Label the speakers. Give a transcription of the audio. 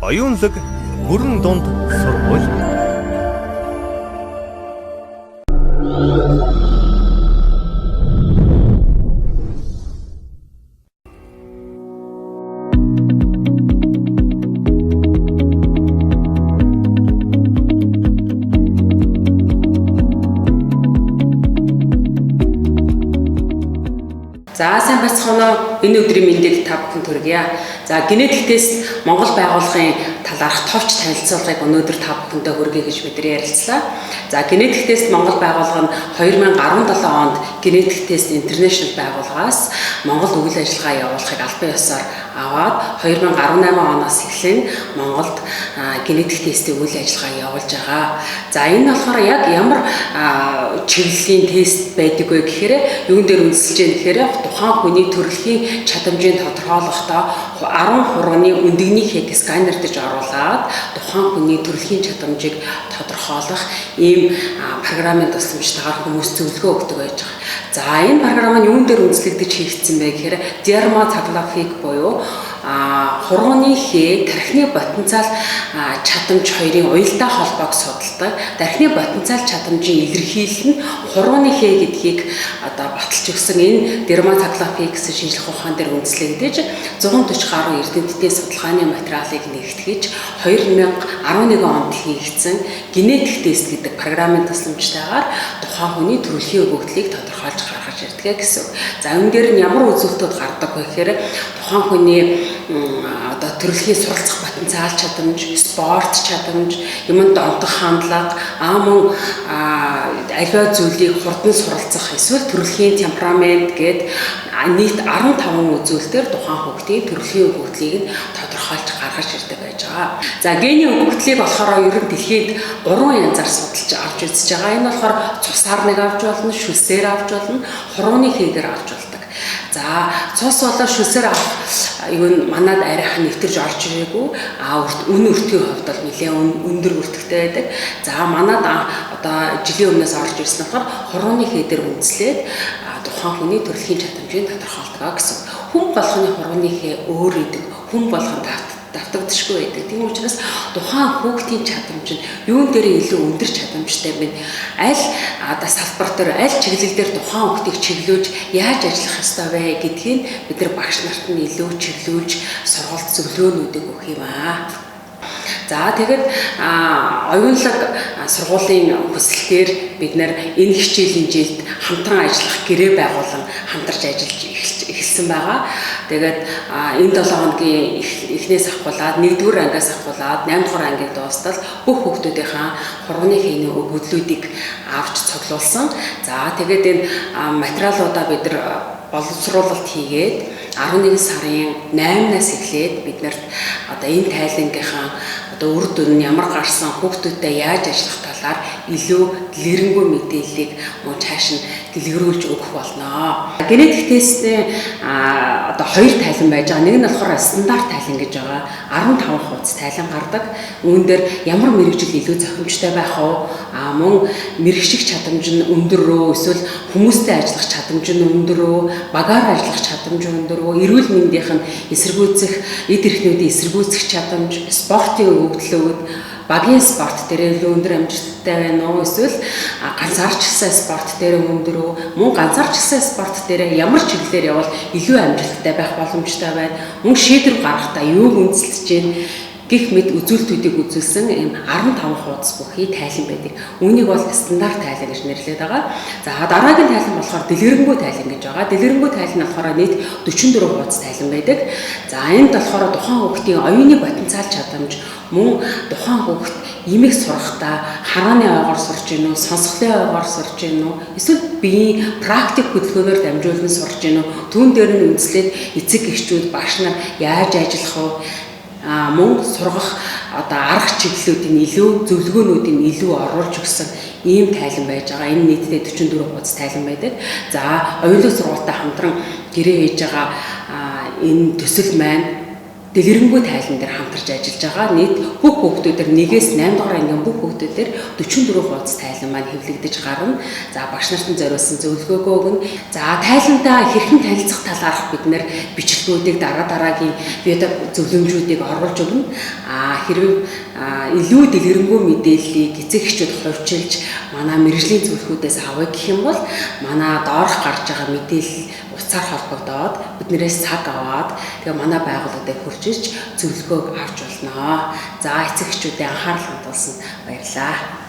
Speaker 1: Оюунлаг бүрэн дунд сургууль.
Speaker 2: За сайн бацхан энэ өдрийн мэндийг та бүхэнд хүргье. За генетик тест Монгол байгууллагын талаарх товч танилцуулгыг өнөөдөр та бүхэндээ хүргэе гэж бидний ярилцлаа. За генетик тест Монгол байгууллага нь 2017 онд генетик тест интернэшнл байгууллагаас Монгол үйл ажиллагаа явуулахыг албан ёсоор аваад 2018 оноос эхлэн Монголд генетик тестийн үйл ажиллагаа явуулж байгаа. За энэ болохоор яг ямар чиглэлийн тест байдаг вэ гэхээр юун дээр үндэслэж байгаа гэхээр тухайн хүний төрөлхийн чадамжийг тодорхойлохдоо 10 хурганы өндөгний хэт сканер гэж оруулаад тухайн хүний төрөлхийн чадамжийг тодорхойлох ийм програмын тусламжтайгаар хүмүүс зөвлөгөө өгдөг байж байгаа. За энэ програм нь юун дээр үндэслэгдэж хийгдсэн бэ гэхээр дерматоглофик буюу хурганы хээ тархины потенциал чадамж хоёрын уялдаа холбоог судалдаг. Тархины потенциал чадамжийн илэрхийлэл нь хурганы хээ гэдгийг баталж өгсөн энэ дерматоглофик гэсэн шинжлэх ухаан дээр үндэслэгдэж 140 гаруй эрдэмтдийн судалгааны материалыг нэгтгэж 2011 онд хийгдсэн генетик тест гэдэг програмын тусламжтайгаар тухайн хүний төрөлхийн өгөгдлийг тодорхойлж гаргаж ирдэг гэсэн. За энэ дээр нь ямар үзүүлэлтүүд гардаг вэ гэхээр тухайн хүний төрөлхийн суралцах потенциал чадамж, спорт чадамж, юмд онцох хандлага, мөн аливаа зүйлийг хурдан суралцах эсвэл төрөлхийн темперамент гээд нийт 15 үзүүлэлтээр тухайн хүүхдийн төрөлхийн өгөгдлийг нь тодорхойлж гаргаж ирдэг байж байгаа. За генийн өгөгдлийг болохоор ер нь дэлхийд 3 янзаар судалж авч үзэж байгаа. Энэ болохоор цусаар нэг авч болно, шүлсээр авч болно, хурууны хээгээр авч болдог. За цус болоо шүлсээр авах юу манад арайхан нэвтэрж орж ирээгүй. Үн өртгийн хувьд бол нэлээд өндөр өртөгтэй байдаг. За манад одоо жилийн өмнөөс орж ирсэн болохоор хурууны хээдэр үндэслээд тухайн хүний төрөлхийн чадамжийг тодорхойлдог гэсэн. Хүн болгоны хурууны хээ өөр идэг. Хүн болгонд давтагдчихгүй байдаг. Тийм учраас тухайн хүүхдийн чадамж нь юун дээр илүү өндөр чадамжтай байна. Аль салбар дээр, аль чиглэл дээр тухайн хүүхдийг чиглүүлж яаж ажиллах ёстой вэ гэдгийг бид нар багш нарт нь илүү чиглүүлж сургалт зөвлөгөөнүүдийг өгөх юм аа. За тэгээд оюунлаг сургуулийн хүсэлтээр бид нар энэ хичээлийн жилд хамтран ажиллах гэрээ байгуулан хамтарч ажиллаж эхэлсэн байгаа. Тэгээд энэ 7 хоногийн эхнээс ахгуулаад 1-р ангиас ахгуулаад 8-р ангийг дуустал бүх хүүхдүүдийнхээ хурганы хээний өгөгдлүүдийг авч цуглуулсан. За тэгээд энэ материалуудаа бид нар боловсруулалт хийгээд 11 сарын 8-наас эхлээд биднэрт одоо энэ тайлангийнхаа одоо үр дүн нь ямар гарсан, хүүхдүүдтэй яаж ажиллах талаар илүү дэлгэрэнгүй мэдээллийг мөн цааш нь дэлгэрүүлж өгөх болно. Генетик тестийн одоо 2 тайлан байж байгаа. Нэг нь болохоор стандарт тайлан гэж байгаа. 15 хуудас тайлан гардаг. Үүн дээр ямар мэрэгжил илүү зохимжтой байх вэ? Мөн мэрэгших чадамж нь өндөр рүү, эсвэл хүмүүстэй ажиллах чадамж нь өндөр рүү, багаар ажиллах чадамж өндөр рүү, эрүүл мэндийнх нь эсэргүүцэх, эд эрхнүүдийн эсэргүүцэх чадамж, спортын өгөгдлүүд, багийн спорт дээр илүү өндөр амжилттай байна уу, эсвэл ганцаарчилсан спорт дээр өндөр үү, мөн ганцаарчилсан спорт дээр ямар чиглэлээр явбал илүү амжилттай байх боломжтой байна. Мөн шийдвэр гаргахдаа юуг үндэслэж байна гэх мэт үзүүлэлтүүдийг үзүүлсэн ийм 15 хуудас бүхий тайлан байдаг. Үүнийг бол стандарт тайлан гэж нэрлэдэг байгаа. За дараагийн тайлан болохоор дэлгэрэнгүй тайлан гэж байгаа. Дэлгэрэнгүй тайлан нь болохоор нийт 44 хуудас тайлан байдаг. За энд болохоор тухайн хүүхдийн оюуны потенциал чадамж, мөн тухайн хүүхд имийг сурахдаа харааны ойгоор сурч гин үү, сонсголын ойгоор сурч гин үү, эсвэл биеийн практик хөдөлгөөнөөр дамжуулан сурч гин үү, түүн дээр нь үндэслээд эцэг эхчүүд, багш нар яаж ажиллах вэ? Мөн сургах одоо арга чиглэлүүдийн илүү зөвлөгөөнүүдийн илүү оруулж өгсөн ийм тайлан байж байгаа. Энэ нийтдээ 44 хуудас тайлан байдаг. За оюулын сургуультай хамтран гэрээ хийж байгаа энэ төсөл маань дэлгэрэнгүй тайлан дээр хамтарч ажиллаж байгаа. Нийт бүх хүүхдүүдээр 1-ээс 8 дугаар ангийн бүх хүүхдүүдээр 44 хуудас тайлан маань хэвлэгдэж гарна. За багш нартан зориулсан зөвлөгөөгөө өгнө. За тайландаа хэрхэн танилцах талаарх бид нэр бичлэгүүдийг дараагийн видео зөвлөмжүүдийг оруулж өгнө. Хэрвээ илүү дэлгэрэнгүй мэдээллийг эцэг эхчүүд хувьчилж манай мэрэгжлийн зөвлөхүүдээс авъя гэх юм бол манай доорх гарч байгаа мэдээлэл утсаар холбогдоод биднээс цаг аваад тэгээ манай байгууллагад хурж ирж зөвлөгөөг авч болно. За эцэг эхчүүдэд анхаарал хандуулсан баярлалаа.